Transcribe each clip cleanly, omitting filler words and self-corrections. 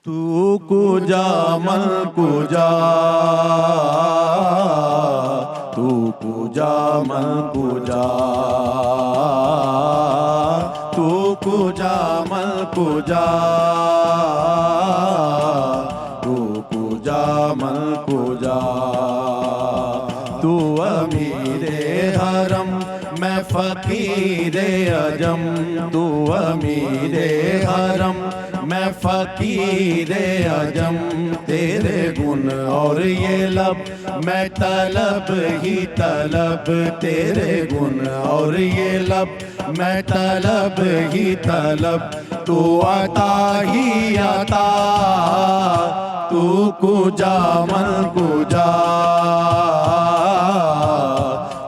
تو کجا من کجا تو کجا من کجا تو کجا من کجا تو کجا من کجا تو امیر حرم میں فقیر عجم تو امیر حرم میں فقیر عجم تیرے گن اور یہ لب میں طلب ہی طلب تیرے گن اور یہ لب میں طلب ہی طلب تو عطا ہی عطا تو کجا من کجا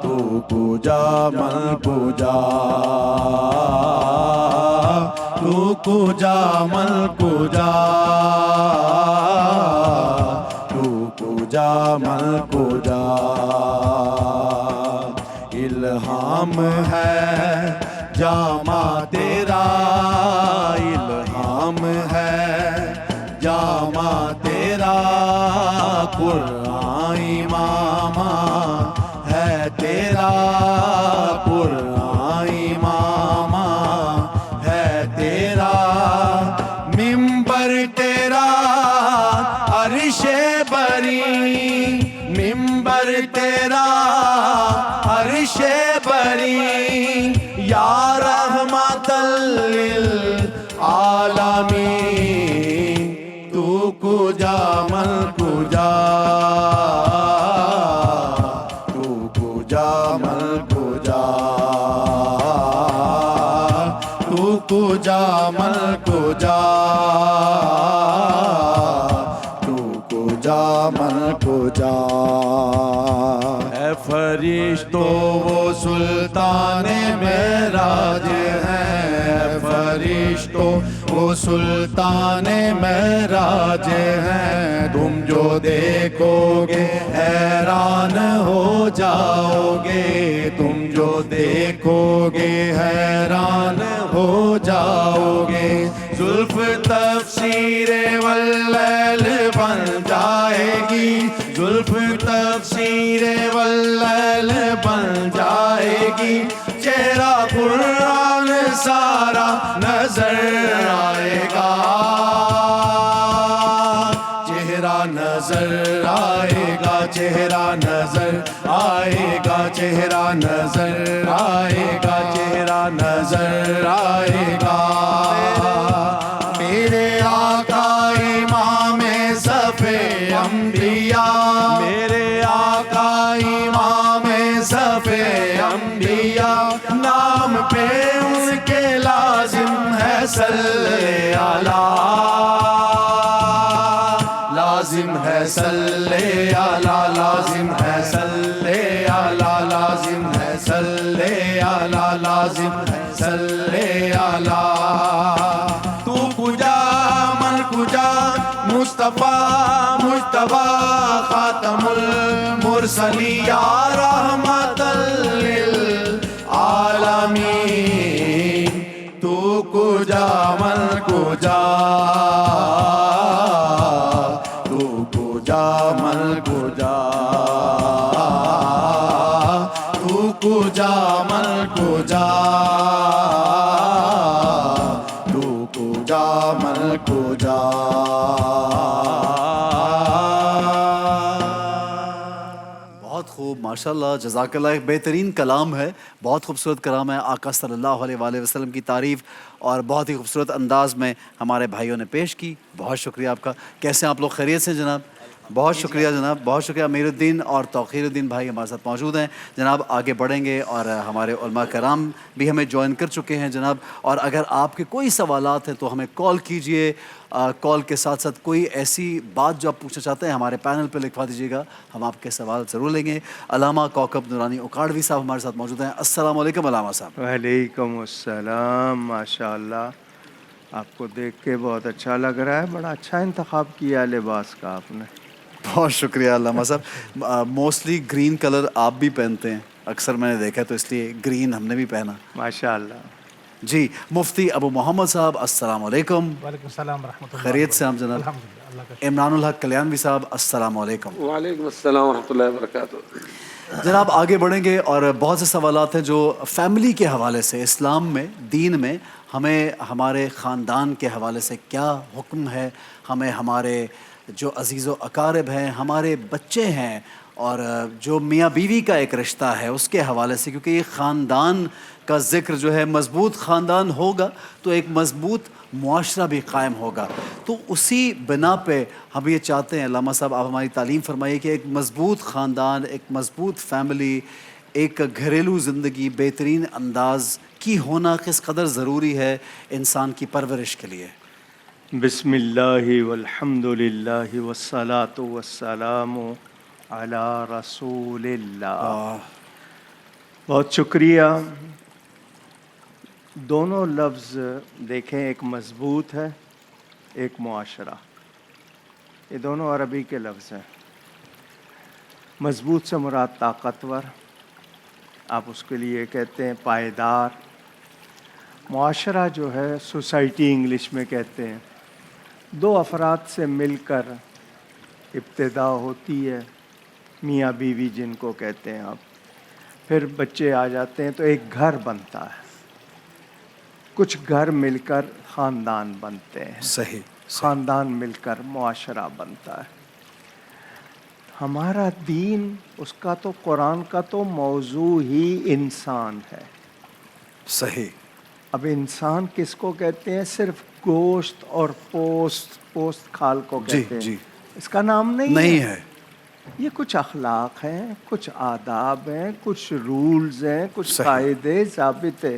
تو کجا من کجا تو کجا من کجا تو کجا من کجا الہام ہے جامع تیرا الہام ہے جامع تیرا قرآن امام ہے تیرا قرآن امام ہے تیرا ممبر تیرا عرش بری ممبر تیرا عرش بری یا رحمت للعالمین تو کجا من کجا تو کجا من کجا تو کجا من کجا تو کجا من کجا اے فرشتو وہ سلطان معراج ہیں اے فرشتو وہ سلطان معراج ہیں تم جو دیکھو گے حیران ہو جاؤ گے تم جو دیکھو گے حیران ہو جاؤ گے زلف تفسیر واللیل بن جائے گی زلف تفسیر واللیل بن جائے گی چہرہ قرآن سارا نظر آئے گا چہرہ نظر آئے گا چہرہ نظر آئے گا چہرہ نظر آئے گا چہرہ نظر آئے گا میرے آقا امام صف انبیاء میرے آقا امام صف انبیاء نام پہ ان کے لازم ہے صلی علی لازم ہے صلی علی لازم ہے صلی علی لازم ہے صلی علی لازم ہے صلی علی تو کجا من کجا مصطفیٰ مجتبیٰ خاتم المرسلین یا رحمت للعالمین تو کجا من کجا تو کجا من کجا تو کجا من کجا تو کجا من کجا بہت خوب ماشاءاللہ جزاک اللہ. ایک بہترین کلام ہے, بہت خوبصورت کلام ہے, آقا صلی اللہ علیہ وآلہ وسلم کی تعریف اور بہت ہی خوبصورت انداز میں ہمارے بھائیوں نے پیش کی. بہت شکریہ آپ کا. کیسے ہیں آپ لوگ؟ خیریت سے جناب؟ بہت شکریہ جناب, بہت شکریہ. امیر الدین اور توقیر الدین بھائی ہمارے ساتھ موجود ہیں جناب. آگے بڑھیں گے اور ہمارے علماء کرام بھی ہمیں جوائن کر چکے ہیں جناب. اور اگر آپ کے کوئی سوالات ہیں تو ہمیں کال کیجئے. کال کے ساتھ ساتھ کوئی ایسی بات جو آپ پوچھنا چاہتے ہیں ہمارے پینل پہ لکھوا دیجیے گا, ہم آپ کے سوال ضرور لیں گے. علامہ کوکب نورانی اکاڑوی صاحب ہمارے ساتھ موجود ہیں. السلام علیکم علامہ صاحب. وعلیکم السلام. ماشاءاللہ آپ کو دیکھ کے بہت اچھا لگ رہا ہے. بڑا اچھا انتخاب کیا لباس کا آپ نے. بہت شکریہ علامہ صاحب. موسٹلی گرین کلر آپ بھی پہنتے ہیں, اکثر میں نے دیکھا, تو اس لیے گرین ہم نے بھی پہنا. ماشاءاللہ. جی مفتی ابو محمد صاحب السلام علیکم. وعلیکم السلام ورحمۃ اللہ. خیریت سے ہم جناب. الحمدللہ اللہ کا عمران الحق کلیانوی صاحب السلام علیکم. وعلیکم السلام ورحمۃ اللہ وبرکاتہ. جناب آگے بڑھیں گے اور بہت سے سوالات ہیں جو فیملی کے حوالے سے اسلام میں دین میں ہمیں ہمارے خاندان کے حوالے سے کیا حکم ہے, ہمیں ہمارے جو عزیز و اقارب ہیں, ہمارے بچے ہیں اور جو میاں بیوی کا ایک رشتہ ہے اس کے حوالے سے, کیونکہ یہ خاندان کا ذکر جو ہے مضبوط خاندان ہوگا تو ایک مضبوط معاشرہ بھی قائم ہوگا. تو اسی بنا پہ ہم یہ چاہتے ہیں علامہ صاحب آپ ہماری تعلیم فرمائیے کہ ایک مضبوط خاندان, ایک مضبوط فیملی, ایک گھریلو زندگی بہترین انداز کی ہونا کس قدر ضروری ہے انسان کی پرورش کے لیے. بسم اللہ والحمد للہ والصلاة والسلام علی رسول اللہ. بہت شکریہ. دونوں لفظ دیکھیں, ایک مضبوط ہے, ایک معاشرہ. یہ دونوں عربی کے لفظ ہیں. مضبوط سے مراد طاقتور, آپ اس کے لیے کہتے ہیں پائیدار. معاشرہ جو ہے سوسائٹی انگلش میں کہتے ہیں, دو افراد سے مل کر ابتدا ہوتی ہے, میاں بیوی جن کو کہتے ہیں آپ, پھر بچے آ جاتے ہیں تو ایک گھر بنتا ہے. کچھ گھر مل کر خاندان بنتے ہیں, صحیح. خاندان مل کر معاشرہ بنتا ہے. ہمارا دین, اس کا تو قرآن کا تو موضوع ہی انسان ہے. صحیح. اب انسان کس کو کہتے ہیں؟ صرف گوشت اور پوست کھال کو کہتے ہیں. جی. اس کا نام نہیں ہے. یہ کچھ اخلاق ہیں, کچھ آداب ہیں, کچھ رولز ہیں, کچھ صحیح. قاعدے ضابطے.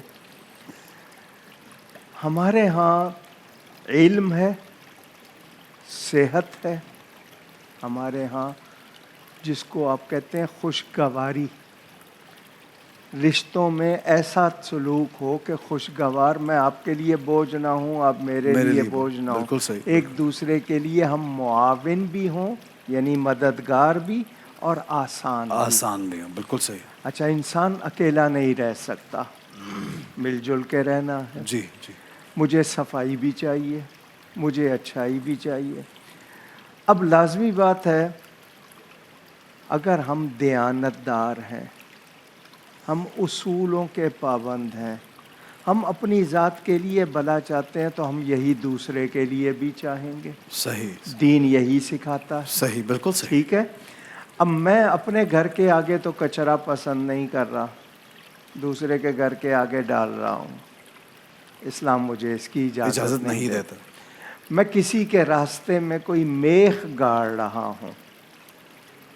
ہمارے ہاں علم ہے, صحت ہے. ہمارے ہاں جس کو آپ کہتے ہیں خوشگواری, رشتوں میں ایسا سلوک ہو کہ خوشگوار, میں آپ کے لیے بوجھ نہ ہوں, آپ میرے لیے بوجھ نہ ہوں. بالکل صحیح. ایک دوسرے کے لیے ہم معاون بھی ہوں, یعنی مددگار بھی, اور آسان بھی ہوں. بالکل صحیح. اچھا, انسان اکیلا نہیں رہ سکتا, مل جل کے رہنا ہے. جی. مجھے صفائی بھی چاہیے, مجھے اچھائی بھی چاہیے. اب لازمی بات ہے, اگر ہم دیانتدار ہیں, ہم اصولوں کے پابند ہیں, ہم اپنی ذات کے لیے بھلا چاہتے ہیں, تو ہم یہی دوسرے کے لیے بھی چاہیں گے. صحیح. دین یہی سکھاتا ہے. صحیح. بالکل صحیح. ٹھیک ہے. اب میں اپنے گھر کے آگے تو کچرا پسند نہیں کر رہا, دوسرے کے گھر کے آگے ڈال رہا ہوں. اسلام مجھے اس کی اجازت نہیں دیتا. میں کسی کے راستے میں کوئی میخ گاڑ رہا ہوں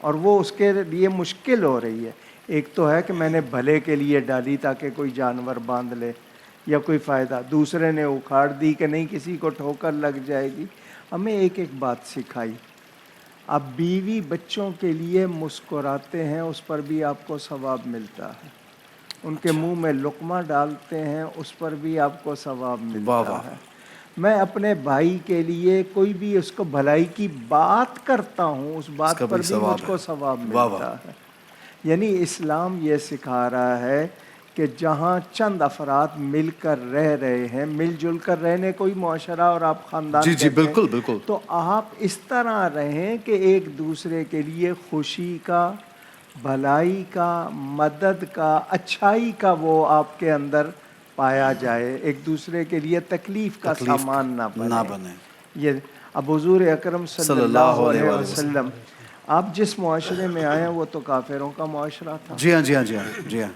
اور وہ اس کے لیے مشکل ہو رہی ہے. ایک تو ہے کہ میں نے بھلے کے لیے ڈالی تاکہ کوئی جانور باندھ لے یا کوئی فائدہ, دوسرے نے اکھاڑ دی کہ نہیں کسی کو ٹھوکر لگ جائے گی. ہمیں ایک ایک بات سکھائی. آپ بیوی بچوں کے لیے مسکراتے ہیں, اس پر بھی آپ کو ثواب ملتا ہے. ان کے منہ میں لقمہ ڈالتے ہیں, اس پر بھی آپ کو ثواب ملتا ہے. میں اپنے بھائی کے لیے کوئی بھی اس کو بھلائی کی بات کرتا ہوں, اس بات پر بھی مجھ کو ثواب ملتا ہے. یعنی اسلام یہ سکھا رہا ہے کہ جہاں چند افراد مل کر رہ رہے ہیں, مل جل کر رہنے کوئی معاشرہ اور آپ خاندان جی. کہتے ہیں, بالکل. تو آپ اس طرح رہیں کہ ایک دوسرے کے لیے خوشی کا, بھلائی کا, مدد کا, اچھائی کا وہ آپ کے اندر پایا جائے. ایک دوسرے کے لیے تکلیف کا سامان نہ بنے. یہ اب حضور اکرم صلی اللہ علیہ وسلم, آپ جس معاشرے میں آئے ہیں وہ تو کافروں کا معاشرہ تھا. جی ہاں.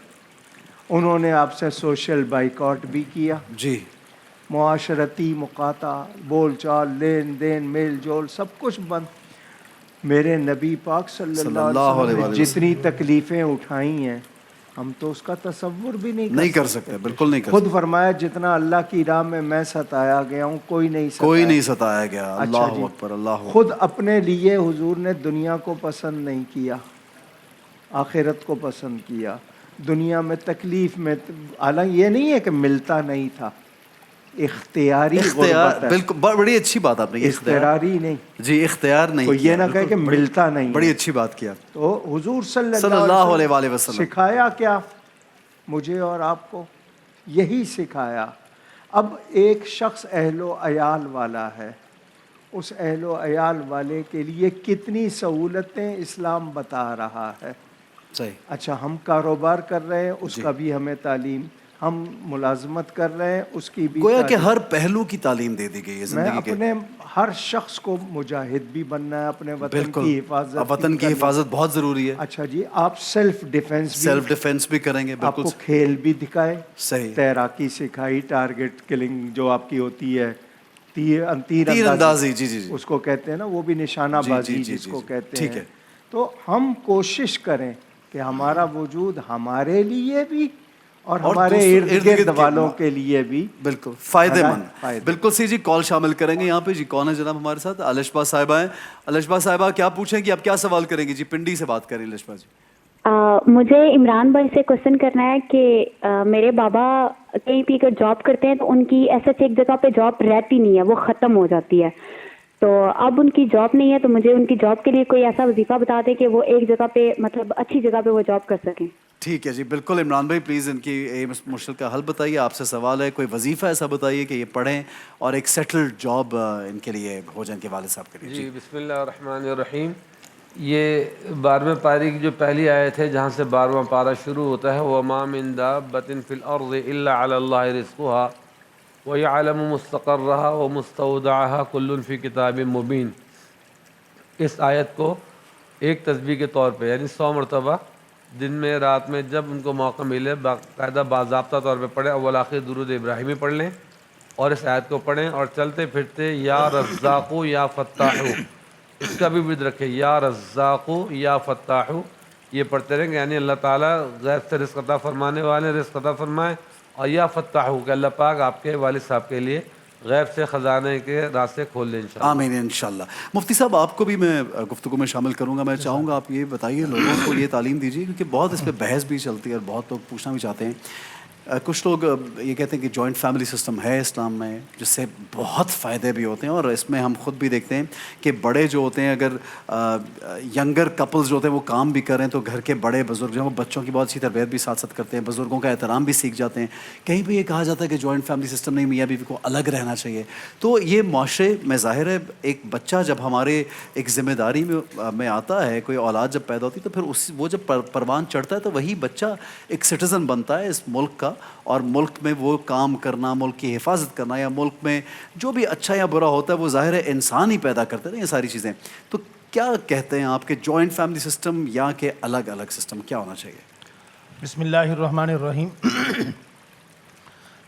انہوں نے آپ سے سوشل بائیکاٹ بھی کیا. جی. معاشرتی مقاطع, بول چال, لین دین, میل جول, سب کچھ بند. میرے نبی پاک صلی اللہ علیہ وسلم نے جتنی تکلیفیں اٹھائی ہیں, ہم تو اس کا تصور بھی نہیں کر سکتے. بالکل نہیں کر سکتے. خود فرمایا جتنا اللہ کی راہ میں ستایا گیا ہوں, کوئی نہیں ستایا گیا. اللہ اکبر. اللہ. خود اپنے لیے حضور نے دنیا کو پسند نہیں کیا, آخرت کو پسند کیا. دنیا میں تکلیف میں, حالانکہ یہ نہیں ہے کہ ملتا نہیں تھا, اختیاری غربت ہے. بالکل, بڑی اچھی بات آپ نے. اختیاری نہیں. جی, اختیار نہیں. کوئی یہ نہ کہے کہ ملتا نہیں. بڑی اچھی بات کیا. تو حضور صلی اللہ علیہ وسلم سکھایا کیا مجھے اور آپ کو یہی سکھایا. اب ایک شخص اہل و عیال والا ہے, اس اہل و عیال والے کے لیے کتنی سہولتیں اسلام بتا رہا ہے. صحیح. اچھا, ہم کاروبار کر رہے ہیں, اس کا بھی ہمیں تعلیم, ہم ملازمت کر رہے ہیں, اس کی بھی گویا کہ تعلیم. ہر پہلو کی تعلیم دے دی گئی ہے میں زندگی کے. اپنے ہر شخص کو مجاہد بھی بننا ہے, اپنے وطن بالکل, کی حفاظت وطن بھی کی کرنی. حفاظت بہت ضروری ہے. اچھا جی, آپ سیلف ڈیفense بھی, سیلف ڈیفenس بھی کریں گے. آپ بالکل کو کھیل بھی دکھائے, صحیح. تیراکی سکھائی, ٹارگٹ کلنگ جو آپ کی ہوتی ہے, تیر اندازی, جی جی جی, اس کو کہتے ہیں نا, وہ بھی نشانہ جی بازی جی جی جس جی کو جی. کہتے ٹھیک ہیں. ہے. تو ہم کوشش کریں کہ ہمارا وجود ہمارے لیے بھی اور ہمارے ارد گرد والوں کے لیے بھی بالکل فائدہ مند. فائدہ. بالکل سی جی, کال شامل کریں گے یہاں پہ. جی کون ہے جناب ہمارے ساتھ؟ الشبا صاحبہ ہیں. الشبا صاحبہ کیا پوچھیں گی, آپ کیا سوال کریں گی؟ جی پنڈی سے بات کریں الشبا جی. مجھے عمران بھائی سے کوشچن کرنا ہے کہ میرے بابا کہیں بھی اگر جاب کرتے ہیں تو ان کی ایسا ایک جگہ پہ جاب رہتی نہیں ہے, وہ ختم ہو جاتی ہے. تو اب ان کی جاب نہیں ہے, تو مجھے ان کی جاب کے لیے کوئی ایسا وظیفہ بتا دے کہ وہ ایک جگہ پہ, مطلب اچھی جگہ پہ وہ جاب کر سکیں. ٹھیک ہے جی, بالکل عمران بھائی پلیز ان کی مشکل کا حل بتائیے. آپ سے سوال ہے, کوئی وظیفہ ایسا بتائیے کہ یہ پڑھیں اور ایک سیٹلڈ جاب ان کے لیے ہو جائیں کے والد صاحب کے لیے. جی بسم اللہ الرحمن الرحیم. یہ 12ویں پارے کی جو پہلی آیت ہے, جہاں سے 12واں پارہ شروع ہوتا ہے, وَمَا مِن دَابَّةٍ فِي الْأَرْضِ إِلَّا عَلَى اللَّهِ رِزْقُهَا وَيَعْلَمُ مُسْتَقَرَّهَا وَمُسْتَوْدَعَهَا كُلٌّ فِي كِتَابٍ مُبِينٍ. اس آیت کو ایک تسبیح کے طور پہ, یعنی 100 مرتبہ دن میں رات میں جب ان کو موقع ملے باقاعدہ باضابطہ طور پہ پڑھیں. اول آخر درود ابراہیمی پڑھ لیں اور اس آیت کو پڑھیں, اور چلتے پھرتے یا رزاقو یا فتاحو, اس کا بھی ورد رکھیں, یا رزاقو یا فتاحو, یہ پڑھتے رہیں گے. یعنی اللہ تعالیٰ غیب سے رزق عطا فرمانے والے رزق عطا فرمائیں, اور یا فتاحو کہ اللہ پاک آپ کے والد صاحب کے لیے غیب سے خزانے کے راستے کھول لیں انشاءاللہ. آمین انشاءاللہ. مفتی صاحب آپ کو بھی میں گفتگو میں شامل کروں گا. میں چاہوں گا آپ یہ بتائیے, لوگوں کو یہ تعلیم دیجیے, کیونکہ بہت اس پہ بحث بھی چلتی ہے اور بہت لوگ پوچھنا بھی چاہتے ہیں. کچھ لوگ یہ کہتے ہیں کہ جوائنٹ فیملی سسٹم ہے اسلام میں, جس سے بہت فائدے بھی ہوتے ہیں, اور اس میں ہم خود بھی دیکھتے ہیں کہ بڑے جو ہوتے ہیں, اگر ینگر کپلز جو ہوتے ہیں وہ کام بھی کریں تو گھر کے بڑے بزرگ جو ہیں وہ بچوں کی بہت سی تربیت بھی ساتھ ساتھ کرتے ہیں, بزرگوں کا احترام بھی سیکھ جاتے ہیں. کہیں پہ یہ کہا جاتا ہے کہ جوائنٹ فیملی سسٹم نہیں, میاں بیوی کو الگ رہنا چاہیے. تو یہ معاشرے میں ظاہر ہے ایک بچہ جب ہمارے ایک ذمہ داری میں آتا ہے, کوئی اولاد جب پیدا ہوتی ہے, تو پھر وہ جب پروان چڑھتا ہے تو وہی بچہ ایک سٹیزن بنتا ہے اس ملک کا, اور ملک میں وہ کام کرنا, ملک کی حفاظت کرنا, یا ملک میں جو بھی اچھا یا برا ہوتا ہے وہ ظاہر ہے انسان ہی پیدا کرتے ہیں یہ ساری چیزیں. تو کیا کہتے ہیں آپ کے جوائنٹ فیملی سسٹم یا کہ الگ الگ سسٹم کیا ہونا چاہیے؟ بسم اللہ الرحمن الرحیم.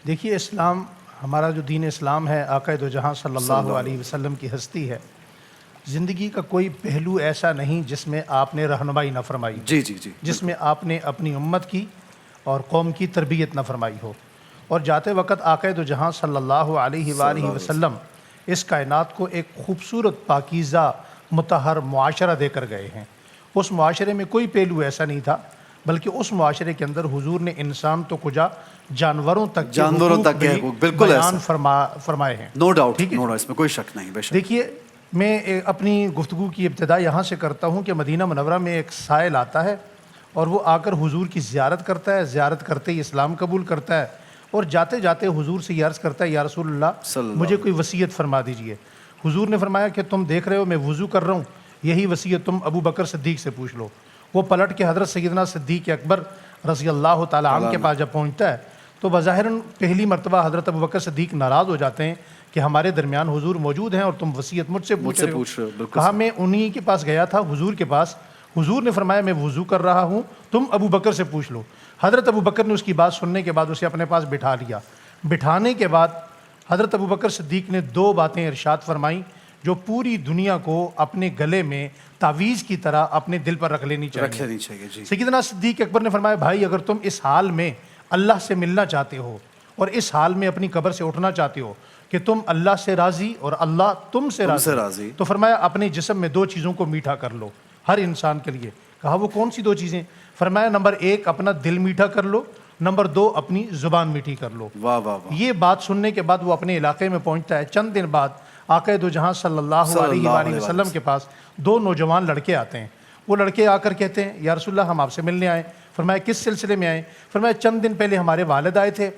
دیکھیے, اسلام ہمارا جو دین اسلام ہے, آقا دو جہاں صلی اللہ علیہ وسلم کی ہستی ہے. زندگی کا کوئی پہلو ایسا نہیں جس میں آپ نے رہنمائی نہ فرمائی, جی جی جی, جس میں آپ نے اپنی امت کی اور قوم کی تربیت نہ فرمائی ہو. اور جاتے وقت آقا دو جہاں صلی اللہ علیہ وآلہ وسلم اس کائنات کو ایک خوبصورت پاکیزہ مطہر معاشرہ دے کر گئے ہیں. اس معاشرے میں کوئی پہلو ایسا نہیں تھا, بلکہ اس معاشرے کے اندر حضور نے انسان تو کجا جانوروں تک کے حقوق بالکل بیان فرمائے ہیں. نو ڈاؤٹ, اس میں کوئی شک نہیں. بے شک. دیکھیے, میں اپنی گفتگو کی ابتدا یہاں سے کرتا ہوں کہ مدینہ منورہ میں ایک سائل آتا ہے اور وہ آ کر حضور کی زیارت کرتا ہے. زیارت کرتے ہی اسلام قبول کرتا ہے, اور جاتے جاتے حضور سے یہ عرض کرتا ہے, یا رسول اللہ مجھے کوئی وصیت فرما دیجئے. حضور نے فرمایا کہ تم دیکھ رہے ہو میں وضو کر رہا ہوں, یہی وصیت تم ابو بکر صدیق سے پوچھ لو. وہ پلٹ کے حضرت سیدنا صدیق اکبر رضی اللہ تعالیٰ عنہ کے پاس جب پہنچتا ہے تو بظاہراً پہلی مرتبہ حضرت ابو بکر صدیق ناراض ہو جاتے ہیں کہ ہمارے درمیان حضور موجود ہیں اور تم وصیت مجھ سے پوچھ رہے ہو. کہا میں انہی کے پاس گیا تھا, حضور کے پاس. حضور نے فرمایا میں وضو کر رہا ہوں, تم ابو بکر سے پوچھ لو. حضرت ابو بکر نے اس کی بات سننے کے بعد اسے اپنے پاس بٹھا لیا. بٹھانے کے بعد حضرت ابو بکر صدیق نے 2 باتیں ارشاد فرمائیں جو پوری دنیا کو اپنے گلے میں تعویذ کی طرح اپنے دل پر رکھ لینی چاہیے. جی. سیدنا صدیق اکبر نے فرمایا, بھائی اگر تم اس حال میں اللہ سے ملنا چاہتے ہو اور اس حال میں اپنی قبر سے اٹھنا چاہتے ہو کہ تم اللہ سے راضی اور اللہ تم سے راضی, تو فرمایا اپنے جسم میں 2 چیزوں کو میٹھا کر لو ہر انسان کے لیے. کہا وہ کون سی 2 چیزیں؟ فرمایا نمبر 1 اپنا دل میٹھا کر لو, نمبر 2 اپنی زبان میٹھی کر لو. واہ واہ واہ. یہ بات سننے کے بعد وہ اپنے علاقے میں پہنچتا ہے. چند دن بعد آقا دو جہاں صلی اللہ علیہ وآلہ وسلم کے پاس 2 نوجوان لڑکے آتے ہیں. وہ لڑکے آ کر کہتے ہیں, یا رسول اللہ ہم آپ سے ملنے آئے. فرمایا کس سلسلے میں آئے؟ فرمایا چند دن پہلے ہمارے والد آئے تھے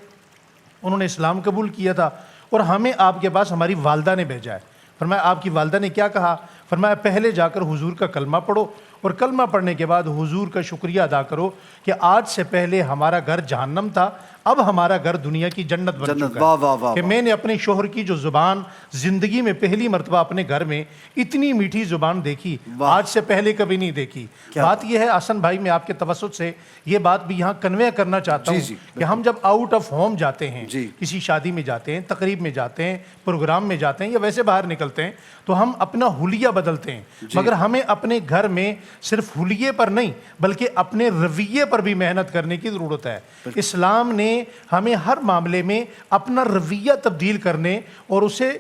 انہوں نے اسلام قبول کیا تھا اور ہمیں آپ کے پاس ہماری والدہ نے بھیجا ہے۔ فرمایا آپ کی والدہ نے کیا کہا؟ فرمایا پہلے جا کر حضور کا کلمہ پڑھو اور کلمہ پڑھنے کے بعد حضور کا شکریہ ادا کرو کہ آج سے پہلے ہمارا گھر جہنم تھا، اب ہمارا گھر دنیا کی جنت بن جنت، چکا واہ واہ واہ ہے کہ میں نے اپنے شوہر کی جو زبان زندگی میں پہلی مرتبہ اپنے گھر میں اتنی میٹھی زبان دیکھی، آج سے پہلے کبھی نہیں دیکھی۔ بات یہ ہے حسن بھائی، میں آپ کے توسط سے یہ بات بھی یہاں کنوے کرنا چاہتا ہوں کہ ہم جب آؤٹ آف ہوم جاتے ہیں، کسی شادی میں جاتے ہیں، تقریب میں جاتے ہیں، پروگرام میں جاتے ہیں یا ویسے باہر نکلتے ہیں تو ہم اپنا حلیہ بدلتے ہیں، مگر ہمیں اپنے گھر میں صرف حلیے پر نہیں بلکہ اپنے رویے پر بھی محنت کرنے کی ضرورت ہے۔ اسلام نے ہمیں ہر معاملے میں اپنا رویہ تبدیل کرنے اور اسے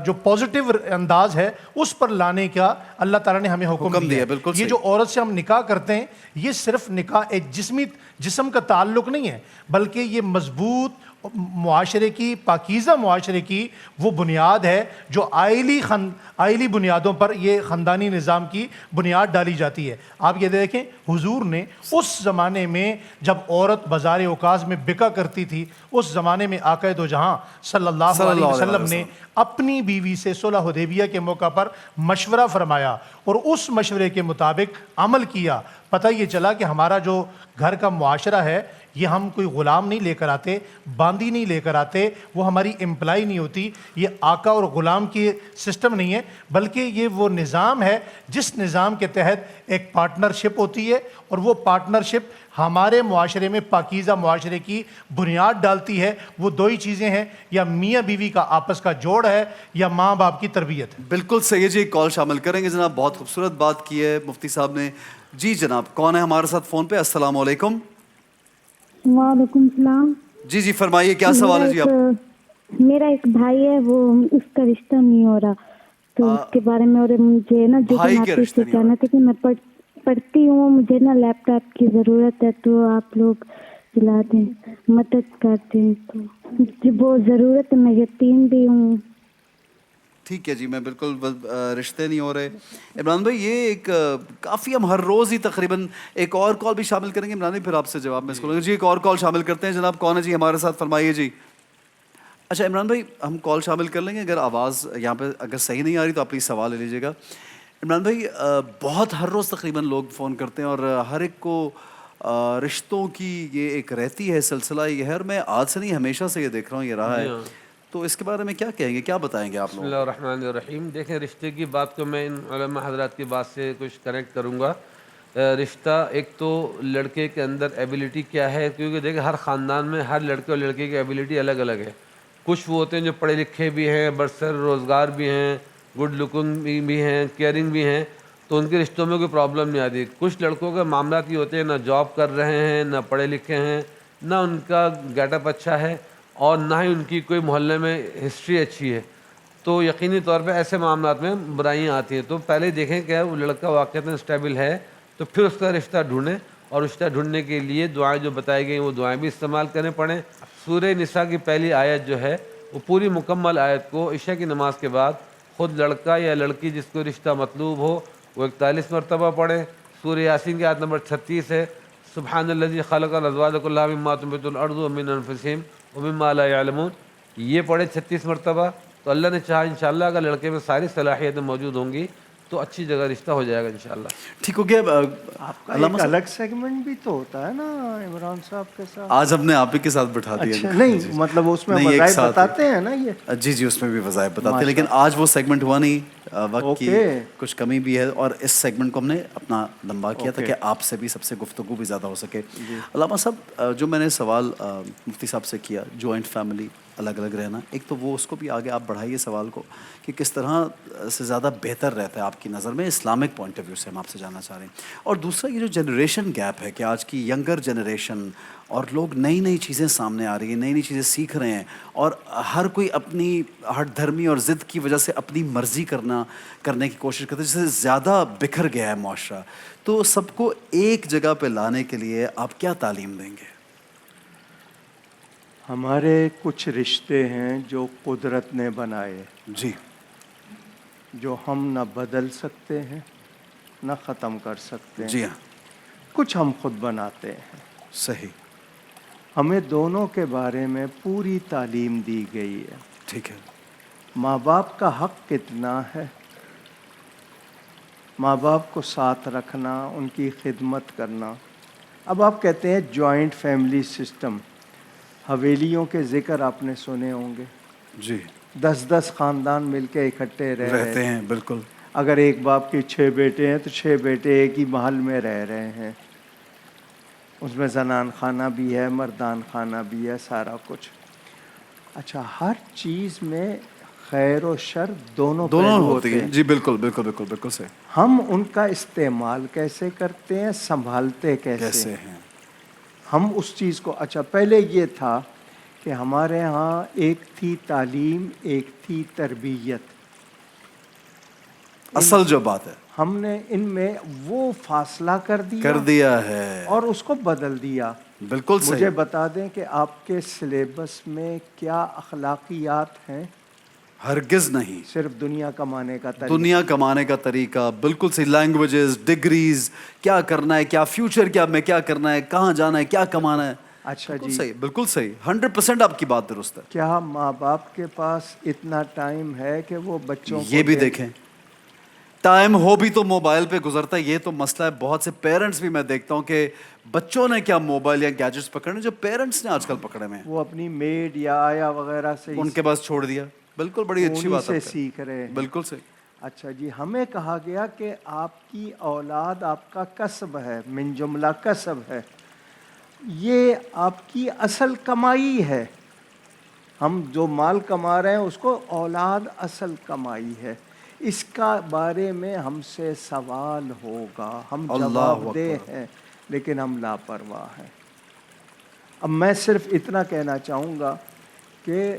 جو پازیٹیو انداز ہے اس پر لانے کا اللہ تعالیٰ نے ہمیں حکم دیا ہے۔ یہ جو عورت سے ہم نکاح کرتے ہیں یہ صرف نکاح ایک جسم کا تعلق نہیں ہے بلکہ یہ مضبوط معاشرے کی، پاکیزہ معاشرے کی وہ بنیاد ہے جو آئلی بنیادوں پر یہ خاندانی نظام کی بنیاد ڈالی جاتی ہے۔ آپ یہ دیکھیں حضور نے اس زمانے میں جب عورت بازار اوکاز میں بکا کرتی تھی، اس زمانے میں آقا دو جہاں صلی اللہ علیہ وسلم نے اپنی بیوی سے صلح حدیبیہ کے موقع پر مشورہ فرمایا اور اس مشورے کے مطابق عمل کیا۔ پتہ یہ چلا کہ ہمارا جو گھر کا معاشرہ ہے یہ ہم کوئی غلام نہیں لے کر آتے، باندی نہیں لے کر آتے، وہ ہماری امپلائی نہیں ہوتی، یہ آقا اور غلام کی سسٹم نہیں ہے بلکہ یہ وہ نظام ہے جس نظام کے تحت ایک پارٹنرشپ ہوتی ہے اور وہ پارٹنرشپ ہمارے معاشرے میں پاکیزہ معاشرے کی بنیاد ڈالتی ہے۔ وہ دو ہی چیزیں ہیں، یا میاں بیوی کا آپس کا جوڑ ہے یا ماں باپ کی تربیت ہے۔ بالکل صحیح جی، ایک کال شامل کریں گے جناب، بہت خوبصورت بات کی ہے مفتی صاحب نے۔ جی جناب، کون ہے ہمارے ساتھ فون پہ؟ السلام علیکم۔ وعلیکم السلام۔ جی جی فرمائیے، کیا سوال ہے جی آپ؟ میرا ایک بھائی ہے، وہ اس کا رشتہ نہیں ہو رہا تو اس کے بارے میں، اور مجھے نا جو آپ سے کہنا تھا کہ میں پڑھتی ہوں، مجھے نا لیپ ٹاپ کی ضرورت ہے تو آپ لوگ دلا دیں، مدد کرتے ہیں تو مجھے بہت ضرورت ہے، میں یتیم بھی ہوں۔ ٹھیک ہے جی، میں بالکل رشتے نہیں ہو رہے۔ عمران بھائی یہ ایک کافی ہم ہر روز ہی تقریباً ایک اور کال بھی شامل کریں گے عمران بھائی، پھر آپ سے جواب میں اس کو جی ایک اور کال شامل کرتے ہیں۔ جناب کون ہے جی ہمارے ساتھ؟ فرمائیے جی۔ اچھا عمران بھائی ہم کال شامل کر لیں گے، اگر آواز یہاں پہ اگر صحیح نہیں آ رہی تو آپ پلیز سوال لے لیجیے گا۔ عمران بھائی بہت ہر روز تقریباً لوگ فون کرتے ہیں اور ہر ایک کو رشتوں کی یہ ایک رہتی ہے سلسلہ، یہ ہے، اور میں آج سے نہیں ہمیشہ سے یہ دیکھ رہا ہوں یہ رہا ہے، تو اس کے بارے میں کیا کہیں گے، کیا بتائیں گے آپ لوگ؟ بسم اللہ الرحمن الرحیم۔ دیکھیں رشتے کی بات کو میں ان علماء حضرات کی بات سے کچھ کنیکٹ کروں گا۔ رشتہ ایک تو لڑکے کے اندر ایبیلٹی کیا ہے، کیونکہ دیکھیں ہر خاندان میں ہر لڑکے اور لڑکے کی ایبیلٹی الگ الگ ہے۔ کچھ وہ ہوتے ہیں جو پڑھے لکھے بھی ہیں، برسر روزگار بھی ہیں، گڈ لکنگ بھی ہیں، کیئرنگ بھی ہیں، تو ان کے رشتوں میں کوئی پرابلم نہیں آتی۔ کچھ لڑکوں کے معاملات یہ ہوتے ہیں، نہ جاب کر رہے ہیں، نہ پڑھے لکھے ہیں، نہ ان کا گیٹ اپ اچھا ہے اور نہ ہی ان کی کوئی محلے میں ہسٹری اچھی ہے، تو یقینی طور پہ ایسے معاملات میں برائیاں آتی ہیں۔ تو پہلے دیکھیں کہ وہ لڑکا واقعتاً اسٹیبل ہے تو پھر اس کا رشتہ ڈھونڈیں، اور رشتہ ڈھونڈنے کے لیے دعائیں جو بتائی گئی وہ دعائیں بھی استعمال کرنے پڑیں۔ سورہ نساء کی پہلی آیت جو ہے وہ پوری مکمل آیت کو عشاء کی نماز کے بعد خود لڑکا یا لڑکی جس کو رشتہ مطلوب ہو وہ 41 مرتبہ پڑھیں۔ سورہ یاسین کی آیت نمبر 36 ہے، سبحان الذی خلق الازواج کلھا مما تنبت الارض ومن انفسہم ومما لا یعلمون، یہ پڑھے 36 مرتبہ، تو اللہ نے چاہا انشاءاللہ اگر لڑکے میں ساری صلاحیتیں موجود ہوں گی تو اچھی جگہ رشتہ ہو جائے گا انشاءاللہ۔ ٹھیک ہو گیا۔ آپ کا ایک الگ سیگمنٹ بھی تو ہوتا ہے نا عمران صاحب کے ساتھ؟ آج ہم نے آپ ہی کے ساتھ بٹھا دیا۔ اچھا نہیں مطلب اس میں وظائف بتاتے ہیں نا یہ؟ جی جی اس میں بھی وظائف بتاتے ہیں، لیکن آج وہ سیگمنٹ ہوا نہیں، وقت کی کچھ کمی بھی ہے، اور اس سیگمنٹ کو ہم نے اپنا لمبا کیا تھا کہ آپ سے بھی سب سے گفتگو بھی زیادہ ہو سکے۔ علامہ صاحب جو میں نے سوال مفتی صاحب سے کیا، جوائنٹ فیملی الگ الگ رہنا، ایک تو وہ اس کو بھی آگے آپ بڑھائیے سوال کو کہ کس طرح سے زیادہ بہتر رہتا ہے آپ کی نظر میں اسلامک پوائنٹ آف ویو سے، ہم آپ سے جاننا چاہ رہے ہیں۔ اور دوسرا یہ جو جنریشن گیپ ہے کہ آج کی ینگر جنریشن اور لوگ نئی نئی چیزیں سامنے آ رہی ہیں، نئی نئی چیزیں سیکھ رہے ہیں، اور ہر کوئی اپنی ہٹ دھرمی اور ضد کی وجہ سے اپنی مرضی کرنے کی کوشش کرتے ہیں، جس سے زیادہ بکھر گیا ہے معاشرہ، تو سب کو ایک جگہ پہ لانے کے لیے آپ کیا تعلیم دیں گے؟ ہمارے کچھ رشتے ہیں جو قدرت نے بنائے، جی، جو ہم نہ بدل سکتے ہیں نہ ختم کر سکتے ہیں۔ جی ہاں، کچھ ہم خود بناتے ہیں۔ صحیح۔ ہمیں دونوں کے بارے میں پوری تعلیم دی گئی ہے. ٹھیک ہے. ماں باپ کا حق کتنا ہے؟ ماں باپ کو ساتھ رکھنا، ان کی خدمت کرنا. اب آپ کہتے ہیں جوائنٹ فیملی سسٹم، حویلیوں کے ذکر آپ نے سنے ہوں گے. جی 10 خاندان مل کے اکٹھے رہتے ہیں. بالکل. اگر ایک باپ کے 6 بیٹے ہیں تو 6 بیٹے ایک ہی محل میں رہ رہے ہیں. اس میں زنان خانہ بھی ہے، مردان خانہ بھی ہے، سارا کچھ. اچھا، ہر چیز میں خیر و شر دونوں پہلو ہوتی ہیں. جی بالکل بالکل بالکل بالکل صحیح. ہم ان کا استعمال کیسے کرتے ہیں، سنبھالتے کیسے ہیں. ہم اس چیز کو. اچھا، پہلے یہ تھا کہ ہمارے ہاں ایک تھی تعلیم، ایک تھی تربیت. اصل جو بات ہے ہم نے ان میں وہ فاصلہ کر دیا ہے اور اس کو بدل دیا. بالکل صحیح. مجھے بتا دیں کہ آپ کے سلیبس میں کیا اخلاقیات ہیں؟ ہرگز نہیں. صرف دنیا کمانے کا طریقہ. دنیا کمانے کا طریقہ. بالکل صحیح. لینگویجز، ڈگریز، کیا کرنا ہے، کیا فیوچر، کیا میں کیا کرنا ہے، کہاں جانا ہے، کیا کمانا ہے. اچھا بالکل جی، صحیح. بالکل صحیح. 100% آپ کی بات درست ہے. کیا ماں باپ کے پاس اتنا ٹائم ہے کہ وہ بچوں کو یہ بھی دیکھیں، ٹائم ہو بھی تو موبائل پہ گزرتا ہے. یہ تو مسئلہ ہے. بہت سے پیرنٹس بھی میں دیکھتا ہوں کہ بچوں نے کیا موبائل یا گیجٹس پکڑنے جو پیرنٹس نے آج کل پکڑے ہوئے ہیں، وہ اپنی میڈ یا آیا وغیرہ سے ان کے پاس چھوڑ دیا. بالکل بڑی اچھی انہی بات سے ہے. سیکھ رہے ہیں. بالکل صحیح. اچھا جی، ہمیں کہا گیا کہ آپ کی اولاد آپ کا کسب ہے، من جملہ کسب ہے، یہ آپ کی اصل کمائی ہے. ہم جو مال کما رہے ہیں اس کو اولاد اصل کمائی ہے. اس کا بارے میں ہم سے سوال ہوگا. ہم جواب دہ ہیں لیکن ہم لاپرواہ ہیں. اب میں صرف اتنا کہنا چاہوں گا کہ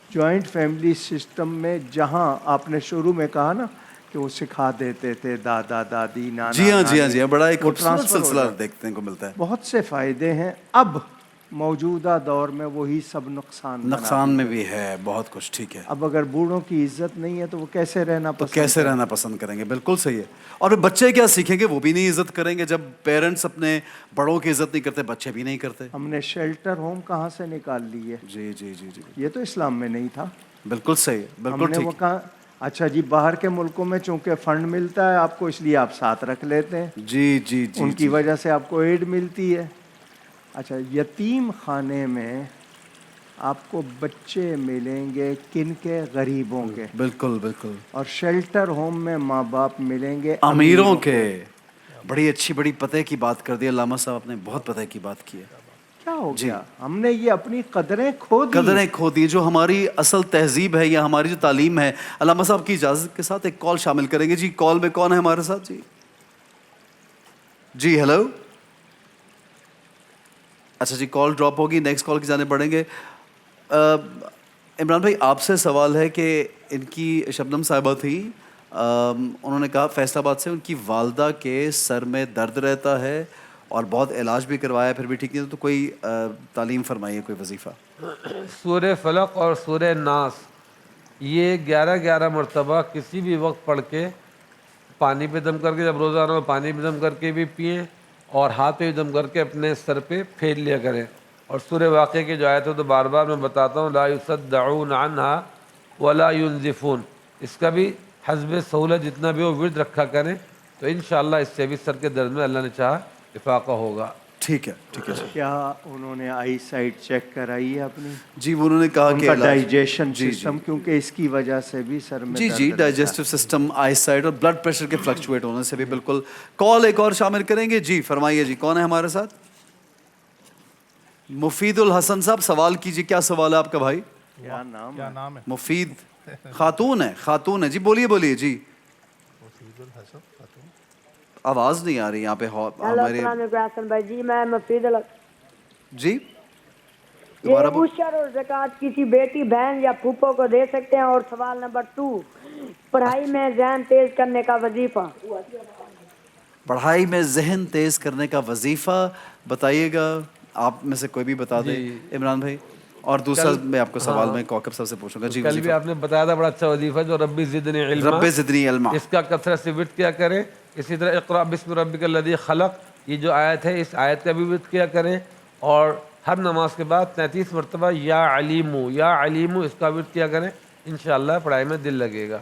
جوائنٹ فیملی سسٹم میں جہاں آپ نے شروع میں کہا نا کہ وہ سکھا دیتے تھے دادا دادی نانا جی ہاں جی ہاں جی ہاں. بڑا ایک وہ خوبصورت ٹرانسفر ہو سلسلہ جاتا. دیکھنے کو ملتا ہے. بہت سے فائدے ہیں. اب موجودہ دور میں وہی سب نقصان میں بھی ہے بہت کچھ. ٹھیک ہے. اب اگر بوڑھوں کی عزت نہیں ہے تو وہ کیسے رہنا پسند کریں گے. بالکل صحیح ہے. اور بچے کیا سیکھیں گے؟ وہ بھی نہیں عزت کریں گے. جب پیرنٹس اپنے بڑوں کی عزت نہیں کرتے، بچے بھی نہیں کرتے. ہم نے شیلٹر ہوم کہاں سے نکال لی ہے؟ جی جی جی جی. یہ تو اسلام میں نہیں تھا. بالکل صحیح. بالکل ہم نے وہ کہا. اچھا جی، باہر کے ملکوں میں چونکہ فنڈ ملتا ہے آپ کو، اس لیے آپ ساتھ رکھ لیتے ہیں. جی جی جی. ان کی وجہ سے آپ کو ایڈ ملتی ہے. اچھا، یتیم خانے میں آپ کو بچے ملیں گے کن کے؟ غریبوں کے. بالکل بالکل. اور شیلٹر ہوم میں ماں باپ ملیں گے امیروں کے. بڑی اچھی بڑی پتہ کی بات کر دی علامہ صاحب آپ نے. بہت پتہ کی بات کی ہے. کیا ہو گیا؟ ہم نے یہ اپنی قدریں کھو دی. جو ہماری اصل تہذیب ہے یا ہماری جو تعلیم ہے. علامہ صاحب کی اجازت کے ساتھ ایک کال شامل کریں گے. جی کال میں کون ہے ہمارے ساتھ؟ جی جی ہیلو. اچھا جی، کال ڈراپ ہوگی. نیکسٹ کال کی جانب بڑھیں گے. عمران بھائی آپ سے سوال ہے کہ ان کی شبنم صاحبہ تھی، انہوں نے کہا فیصل آباد سے ان کی والدہ کے سر میں درد رہتا ہے اور بہت علاج بھی کروایا پھر بھی ٹھیک نہیں. تو کوئی تعلیم فرمائیے، کوئی وظیفہ. سورہ فلق اور سورہ ناس یہ 11 مرتبہ کسی بھی وقت پڑھ کے پانی پہ دم کر کے، جب روزانہ پانی پہ دم کر کے بھی پئیں اور ہاتھ پہ دم کر کے اپنے سر پہ پھیر لیا کریں. اور سورہ واقعہ کی جو آیت ہے تو بار بار میں بتاتا ہوں، لا یصدعون عنہا ولا ینزفون. اس کا بھی حسب سہولت جتنا بھی وہ ورد رکھا کریں تو انشاءاللہ اس سے بھی سر کے درد میں اللہ نے چاہا افاقہ ہوگا. ٹھیک ہے ٹھیک ہے. کیا انہوں نے آئی سائٹ چیک کرائی ہے اپنی؟ جی وہ انہوں نے کہا کہ ڈائجیشن سسٹم، کیونکہ اس کی وجہ سے بھی سر میں جی ڈائجسٹو سسٹم، آئی سائٹ اور بلڈ پریشر کے فلکچویٹ ہونے سے بھی. بالکل. کال ایک اور شامل کریں گے. جی فرمائیے. جی کون ہے ہمارے ساتھ؟ مفید الحسن صاحب سوال کیجیے. کیا سوال ہے آپ کا بھائی؟ کیا نام ہے؟ مفید. خاتون ہے. جی بولیے بولیے. جی آواز نہیں آ رہی یہاں پہ ہمارے. جی میں مفید جی یہ عشر اور زکوٰۃ کسی بیٹی بہن یا پھوپھو کو دے سکتے ہیں. اور سوال نمبر 2، پڑھائی میں ذہن تیز کرنے کا وظیفہ. پڑھائی میں ذہن تیز کرنے کا وظیفہ بتائیے گا. آپ میں سے کوئی بھی بتا دے. عمران بھائی. اور دوسرا میں آپ کو سوال میں کوکب صاحب سے پوچھوں گا. جی کل بھی آپ نے بتایا تھا بڑا اچھا وظیفہ جو ربی زدنی علما. اس کا کثرت سے ورد کیا کریں. اسی طرح اقرأ بسم ربک الذی خلق، یہ جو آیت ہے اس آیت کا بھی ورد کیا کریں. اور ہر نماز کے بعد 33 مرتبہ یا علیمو اس کا ورد کیا کریں، انشاءاللہ پڑھائی میں دل لگے گا.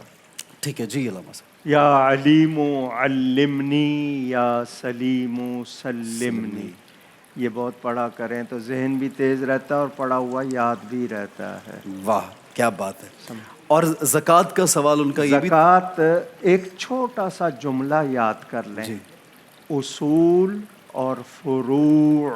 ٹھیک ہے جی، علامہ صاحب. یا علیم علمنی یا سلیم سلمنی، یہ بہت پڑھا کریں تو ذہن بھی تیز رہتا ہے اور پڑھا ہوا یاد بھی رہتا ہے. واہ کیا بات ہے. اور زکوٰۃ کا سوال ان کا یہ بھی. زکوٰۃ ایک چھوٹا سا جملہ یاد کر لیں. جی. اصول اور فروع.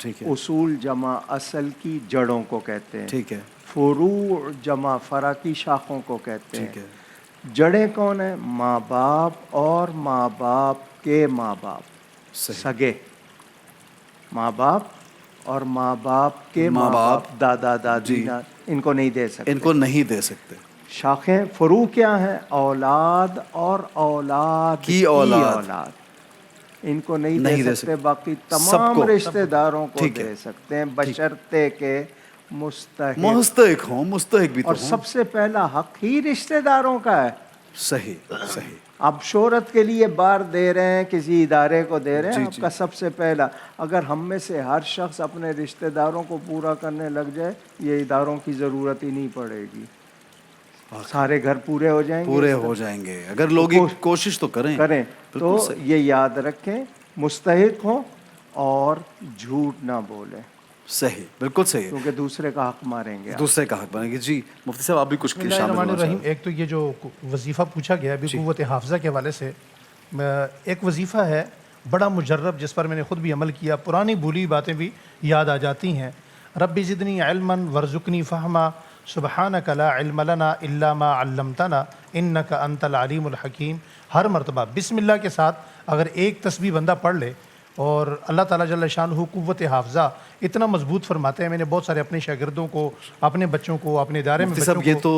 ٹھیک ہے. اصول جمع اصل کی جڑوں کو کہتے ہیں. ٹھیک ہے. فروع جمع فرع کی شاخوں کو کہتے ہیں. ٹھیک ہے. جڑیں کون ہیں؟ ماں باپ اور ماں باپ کے ماں باپ. سگے ماں باپ اور ماں باپ کے ماں باپ، دادا دادی، ان کو نہیں دے سکتے. ان کو نہیں دے سکتے. شاخیں فروع کیا ہیں؟ اولاد اور اولاد کی اولاد، ان کو نہیں دے سکتے. باقی تمام رشتہ داروں کو دے سکتے ہیں بشرطے کے مستحق ہوں. مستحق بھی تو اور ہوں. سب سے پہلا حق ہی رشتہ داروں کا ہے. صحیح صحیح. اب شہرت کے لیے بار دے رہے ہیں، کسی ادارے کو دے رہے ہیں، آپ کا سب سے پہلا. اگر ہم میں سے ہر شخص اپنے رشتہ داروں کو پورا کرنے لگ جائے، یہ اداروں کی ضرورت ہی نہیں پڑے گی. سارے گھر پورے ہو جائیں گے. پورے ہو جائیں گے اگر لوگ کوشش تو کریں. تو یہ یاد رکھیں، مستحق ہوں اور جھوٹ نہ بولیں. صحیح، بالکل صحیح. کیونکہ دوسرے کا حق ماریں گے. دوسرے کا حق ماریں گے. جی مفتی صاحب آپ بھی کچھ شامل ہونا چاہیں. ایک تو یہ جو وظیفہ پوچھا گیا ابھی قوت حافظہ کے حوالے سے، ایک وظیفہ ہے بڑا مجرب جس پر میں نے خود بھی عمل کیا، پرانی بھولی باتیں بھی یاد آ جاتی ہیں. رب زدنی علما وارزقنی فہما سبحانک لا علم لنا الا ما علمتنا انک انت العلیم الحکیم. ہر مرتبہ بسم اللہ کے ساتھ اگر ایک تسبیح بندہ پڑھ لے، اور اللہ تعالیٰ جل شانہ قوت حافظہ اتنا مضبوط فرماتے ہیں. میں نے بہت سارے اپنے شاگردوں کو، اپنے بچوں کو، اپنے ادارے میں بچوں کو یہ تو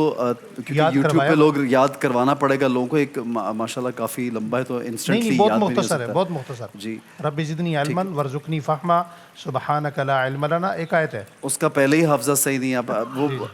یوٹیوب پہ لوگ یاد کروانا پڑے گا لوگوں کو. ایک ماشاءاللہ کافی لمبا ہے تو انسٹنٹلی بہت مختصر ہے، بہت مختصر. جی. رب زدنی علما وارزقنی فہما سبحانک لا علم لنا ایک آیت ہے. اس کا پہلے ہی حافظہ صحیح نہیں ہے. وہ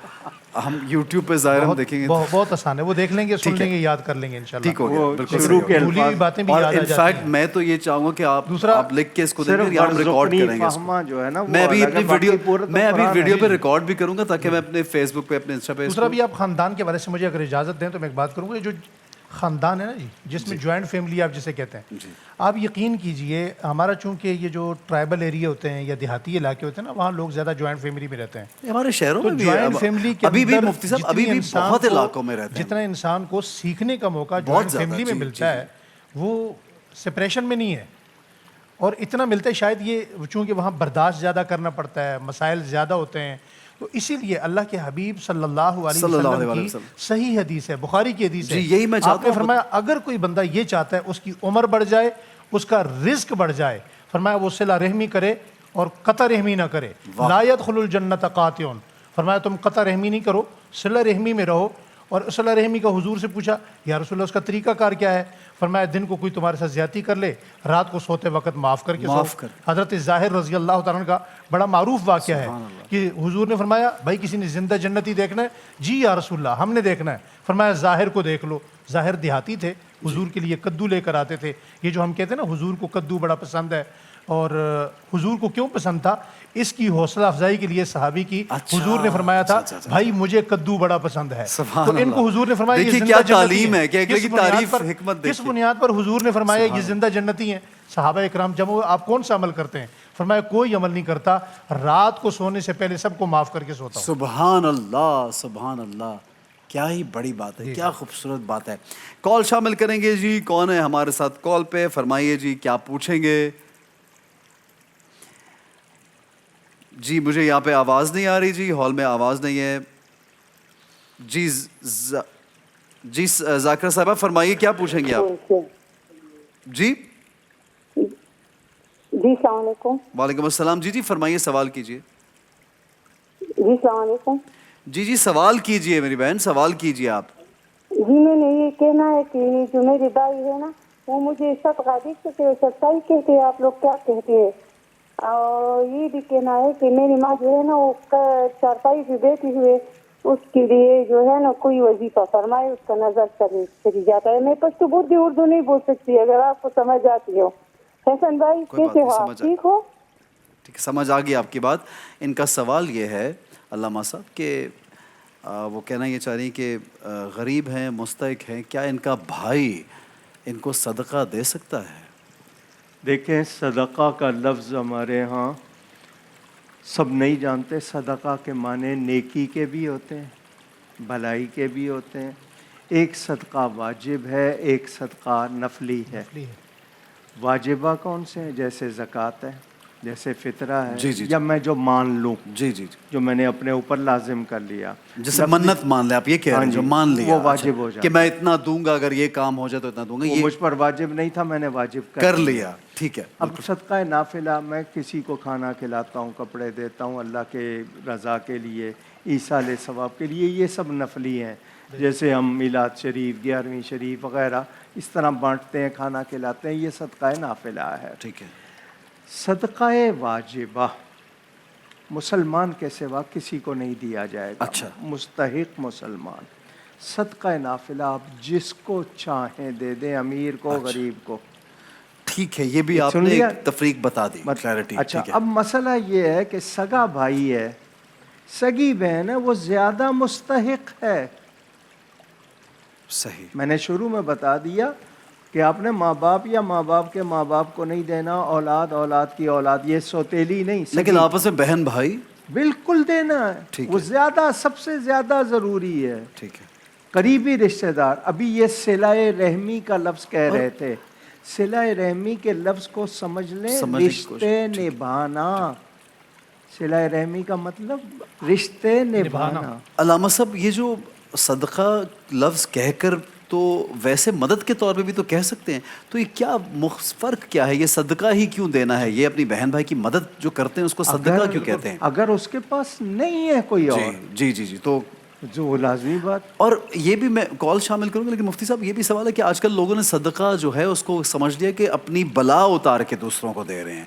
ہم یوٹیوب پہ ظاہر ہم دیکھیں گے. بہت آسان ہے، وہ دیکھ لیں گے، سن لیں گے، یاد کر لیں گے انشاءاللہ. ٹھیک ہو گیا. بالکل شروع کے بھولی ہوئی باتیں بھی یاد آ جاتی ہیں. انفیکٹ میں تو یہ چاہوں گا کہ آپ لکھ کے اس کو دیں گے یا ہم ریکارڈ کریں گے. جو ہے نا میں ابھی اپنی ویڈیو پہ ریکارڈ بھی کروں گا تاکہ میں اپنے فیس بک پہ، اپنے انسٹا پہ. دوسرا بھی آپ خاندان کے بارے سے مجھے اگر اجازت دیں تو میں ایک بات کروں گا. جو خاندان ہے نا جی، جس میں جوائنٹ فیملی آپ جسے کہتے ہیں، آپ یقین کیجئے ہمارا چونکہ یہ جو ٹرائبل ایریا ہوتے ہیں یا دیہاتی علاقے ہوتے ہیں نا، وہاں لوگ زیادہ جوائنٹ فیملی میں رہتے ہیں. ہمارے شہروں میں بھی جوائنٹ فیملی کے ابھی بھی مفتی صاحب ابھی بھی بہت علاقوں میں رہتے ہیں. جتنا انسان کو سیکھنے کا موقع جوائنٹ فیملی میں ملتا ہے وہ سپریشن میں نہیں ہے. اور اتنا ملتا ہے شاید یہ چونکہ وہاں برداشت زیادہ کرنا پڑتا ہے، مسائل زیادہ ہوتے ہیں، تو اسی لیے اللہ کے حبیب صلی اللہ علیہ وسلم کی صحیح حدیث ہے، بخاری کی حدیث ہے. یہی میں چاہتا ہوں. آپ نے فرمایا اگر کوئی بندہ یہ چاہتا ہے اس کی عمر بڑھ جائے، اس کا رزق بڑھ جائے، فرمایا وہ صلہ رحمی کرے اور قطع رحمی نہ کرے. لا يدخل الجنت قاطع. فرمایا تم قطع رحمی نہیں کرو، صلہ رحمی میں رہو. اور صلہ رحمی کا حضور سے پوچھا یا رسول اللہ اس کا طریقہ کار کیا ہے؟ فرمایا دن کو کوئی تمہارے ساتھ زیادتی کر لے، رات کو سوتے وقت معاف کر کے سو. حضرت ظاہر رضی اللہ تعالیٰ کا بڑا معروف واقعہ ہے کہ حضور نے فرمایا بھائی کسی نے زندہ جنتی دیکھنا ہے؟ جی یا رسول اللہ ہم نے دیکھنا ہے. فرمایا ظاہر کو دیکھ لو. ظاہر دیہاتی تھے، حضور کے لیے کدو لے کر آتے تھے. یہ جو ہم کہتے ہیں نا حضور کو کدو بڑا پسند ہے، اور حضور کو کیوں پسند تھا؟ اس کی حوصلہ افزائی کے لیے صحابی کی حضور نے فرمایا تھا بھائی مجھے کدو بڑا پسند ہے. تو ان کو حضور نے فرمایا یہ زندہ تعلیم ہے. کس بنیاد پر حضور نے فرمایا یہ زندہ جنتی ہیں؟ صحابہ اکرام جب آپ کون سا عمل کرتے ہیں؟ فرمایا کوئی عمل نہیں کرتا، رات کو سونے سے پہلے سب کو معاف کر کے سوتا ہوں. سبحان اللہ سبحان اللہ. کیا ہی بڑی بات ہے، کیا خوبصورت بات ہے. کال شامل کریں گے جی. کون ہے ہمارے ساتھ کال پہ؟ فرمائیے جی کیا پوچھیں گے. جی مجھے یہاں پہ آواز نہیں آ رہی جی، ہال میں آواز نہیں ہے جی. جی ذاکرہ صاحبہ فرمائیے کیا پوچھیں گے آپ؟ جی جی السلام علیکم. وعلیکم السلام. جی فرمائیے سوال کیجیے. جی السلام علیکم. جی سوال کیجیے میری بہن، سوال کیجیے آپ. جی میں نے یہ کہنا ہے کہ جو میری بھائی ہے نا وہ مجھے سب غادر سے سچائی کہتے ہیں، آپ لوگ کیا کہتے ہیں؟ اور یہ بھی کہنا ہے کہ میری ماں جو ہے نا وہ چارپائی پہ بیٹھی ہوئے اس کے لیے جو ہے نا کوئی وظیفہ فرمائے، اس کا نظر چلی جاتا ہے. میں پشتو بردی اردو نہیں بول سکتی، اگر آپ کو سمجھ آتی ہو. حسن بھائی کیسے ہو آپ؟ ٹھیک ہو؟ ٹھیک ہے, سمجھ آ گئی آپ کی بات. ان کا سوال یہ ہے علامہ صاحب کہ وہ کہنا یہ چاہ رہی ہیں کہ غریب ہیں, مستحق ہیں, کیا ان کا بھائی ان کو صدقہ دے سکتا ہے؟ دیکھیں, صدقہ کا لفظ ہمارے ہاں سب نہیں جانتے. صدقہ کے معنی نیکی کے بھی ہوتے ہیں, بھلائی کے بھی ہوتے ہیں. ایک صدقہ واجب ہے, ایک صدقہ نفلی ہے. واجبہ کون سے ہیں؟ جیسے زکوٰۃ ہے, جیسے فطرہ ہے, جی جی یا میں جو مان لوں, جی جی, جو میں نے اپنے اوپر لازم کر لیا, جیسے منت مان لے, آپ یہ کہہ رہے ہیں جو مان لیا, وہ واجب ہو جاتا کہ میں اتنا دوں گا, اگر یہ کام ہو جائے تو اتنا دوں گا, وہ یہ مجھ پر واجب نہیں تھا, میں نے واجب کر لیا. ٹھیک ہے. اب صدقہ نافلہ, میں کسی کو کھانا کھلاتا ہوں, کپڑے دیتا ہوں اللہ کے رضا کے لیے, ایصال ثواب کے لیے, یہ سب نفلی ہیں. جیسے ہم میلاد شریف, 11ویں شریف وغیرہ اس طرح بانٹتے ہیں, کھانا کھلاتے ہیں, یہ صدقہ نافلہ ہے. ٹھیک ہے. صدقہ واجبہ مسلمان کے سوا کسی کو نہیں دیا جائے گا. اچھا. مستحق مسلمان. صدقہ نافلہ آپ جس کو چاہیں دے دیں, امیر کو, غریب کو. ٹھیک ہے, یہ بھی آپ نے ایک تفریق بتا دی, کلیئرٹی. اچھا, اب مسئلہ یہ ہے کہ سگا بھائی ہے, سگی بہن ہے, وہ زیادہ مستحق ہے. صحیح. میں نے شروع میں بتا دیا کہ آپ نے ماں باپ یا ماں باپ کے ماں باپ کو نہیں دینا, اولاد اولاد کی اولاد, یہ سوتیلی نہیں, لیکن آپس میں بہن بھائی بالکل دینا ہے. وہ زیادہ, سب سے زیادہ ضروری ہے. ٹھیک ہے. قریبی رشتہ دار. ابھی یہ صلہ رحمی کا لفظ کہہ رہے تھے, صلہ رحمی کے لفظ کو سمجھ لیں, رشتے نبھانا. صلہ رحمی کا مطلب رشتے نبھانا. علامہ صاحب, یہ جو صدقہ لفظ کہہ کر تو ویسے مدد کے طور پہ بھی تو کہہ سکتے ہیں, تو یہ کیا فرق کیا ہے؟ یہ صدقہ ہی کیوں دینا ہے؟ یہ اپنی بہن بھائی کی مدد جو کرتے ہیں اس کو صدقہ کیوں کہتے ہیں؟ اگر اس کے پاس نہیں ہے کوئی اور, جی جی جی, تو جو لازمی بات. اور یہ بھی میں کال شامل کروں گا, لیکن مفتی صاحب یہ بھی سوال ہے کہ آج کل لوگوں نے صدقہ جو ہے اس کو سمجھ لیا کہ اپنی بلا اتار کے دوسروں کو دے رہے ہیں.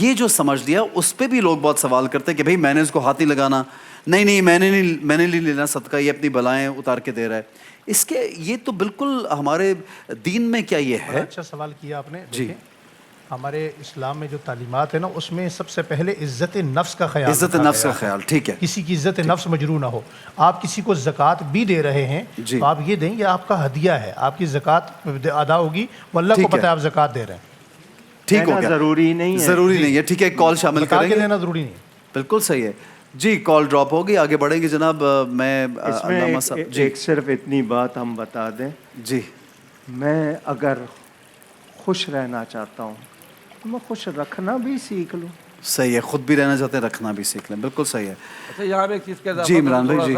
یہ جو سمجھ لیا اس پہ بھی لوگ بہت سوال کرتے ہیں کہ بھئی میں نے اس کو ہاتھ نہیں لگانا, نہیں میں نے نہیں لینا صدقہ, یہ اپنی بلائیں اتار کے دے رہا ہے. اس کے یہ تو بالکل ہمارے دین میں کیا یہ ہے؟ اچھا سوال کیا آپ نے. جی, ہمارے اسلام میں جو تعلیمات ہیں نا, اس میں سب سے پہلے عزت نفس کا خیال, عزت نفس کا خیال. ٹھیک ہے. کسی کی عزت نفس مجروح نہ ہو. آپ کسی کو زکوٰۃ بھی دے رہے ہیں تو آپ یہ دیں, یہ آپ کا ہدیہ ہے, آپ کی زکوٰۃ ادا ہوگی, وہ اللہ کو پتہ ہے آپ زکوٰۃ دے رہے ہیں. ٹھیک ہو گیا, ضروری نہیں ہے, ضروری نہیں ہے. ٹھیک ہے, کال شامل کریں گے, دینا ضروری نہیں. بالکل صحیح ہے. جی, کال ڈراپ ہوگی, آگے بڑھیں گے جناب. میں اس میں ایک صرف اتنی بات ہم بتا دیں. جی, میں اگر خوش رہنا چاہتا ہوں تو میں خوش رکھنا بھی سیکھ لوں. صحیح ہے, خود بھی رہنا چاہتے ہیں, رکھنا بھی سیکھ لیں, بالکل صحیح ہے. اچھا, یہاں ایک چیز کا اضافہ جی عمران بھائی, جی,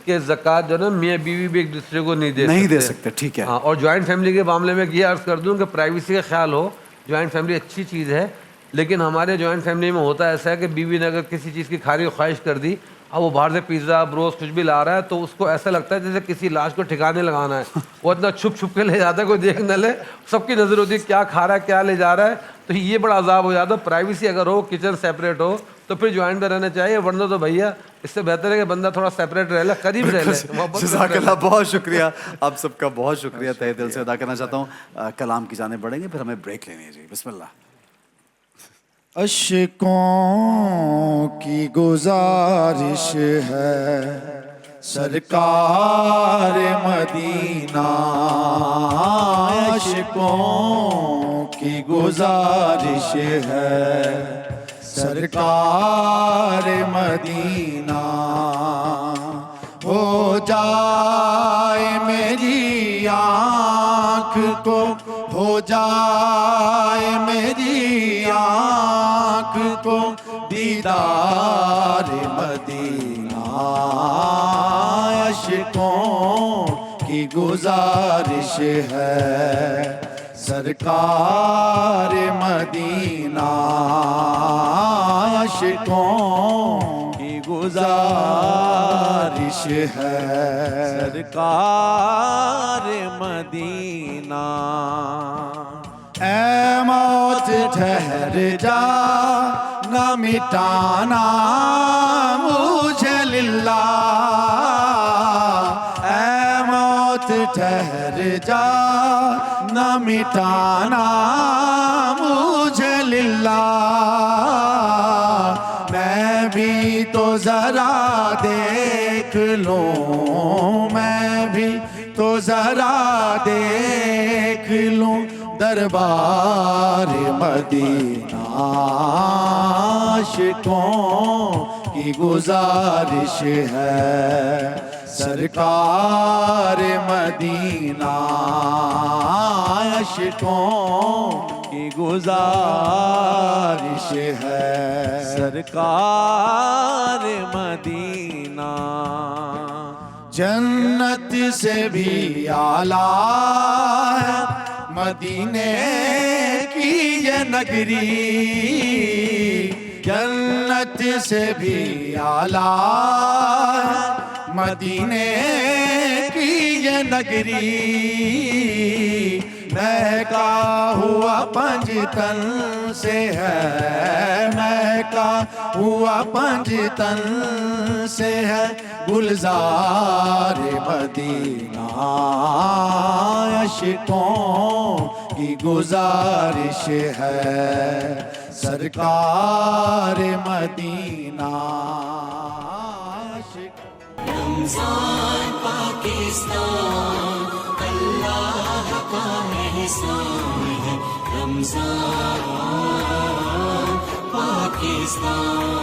کہ زکوٰۃ جو ہے نا میاں بیوی بھی ایک دوسرے کو نہیں دے سکتے. ٹھیک ہے. ہاں, اور جوائنٹ فیملی کے معاملے میں یہ عرض کر دوں کہ پرائیویسی کا خیال ہو. جوائنٹ فیملی اچھی چیز ہے, لیکن ہمارے جوائنٹ فیملی میں ہوتا ایسا ہے کہ بیوی نے اگر کسی چیز کی کھانے کی خواہش کر دی, اب وہ باہر سے پیزا بروز کچھ بھی لا رہا ہے, تو اس کو ایسا لگتا ہے جیسے کسی لاش کو ٹھکانے لگانا ہے. وہ اتنا چھپ چھپ کے لے جاتا ہے, کوئی دیکھ نہ لے, سب کی نظر ہوتی ہے کیا کھا رہا ہے, کیا لے جا رہا ہے. تو یہ بڑا عذاب ہو جاتا ہے. پرائیویسی اگر ہو, کچن سیپریٹ ہو, تو پھر جوائنٹ میں رہنا چاہیے, ورنہ تو بھیا اس سے بہتر ہے کہ بندہ تھوڑا سیپریٹ رہ لے, قریب رہ لے. جزاک اللہ, بہت شکریہ, آپ سب کا بہت شکریہ تہہ دل سے ادا کرنا چاہتا ہوں. کلام کی جانب بڑھیں گے, پھر ہمیں بریک لینی ہے. جی, بسم اللہ. اشکوں کی گزارش ہے سرکار مدینہ, اشکوں کی گزارش ہے سرکار مدینہ. ہو جائے میری آنکھ کو, ہو جائے میری آنکھ کو دیدار مدینہ. عاشقوں کی گزارش ہے سرکار مدینہ. عاشقوں کی گزارش ہے سرکار مدینہ. اے موت ٹھہر جا, نہ مٹانا مجھے للہ. اے موت ٹھہر جا, نہ مٹانا مجھے للہ. ذرا دیکھ لوں، میں بھی تو ذرا دیکھ لوں دربار مدینہ، عاشقوں کی گزارش ہے سرکار مدینہ، عاشقوں کی گزارش ہے سرکار مدینہ، جنت سے بھی اعلیٰ ہے مدینے کی یہ نگری، جنت سے بھی اعلیٰ ہے مدینے کی یہ نگری، مہکا ہوا پنجتن سے ہے، مہکا ہوا پنجتن سے ہے گلزار مدینہ، عاشقوں کی گزارش ہے سرکار مدینہ، رمضان پاکستان اللہ کا احسان ہے، رمضان پاکستان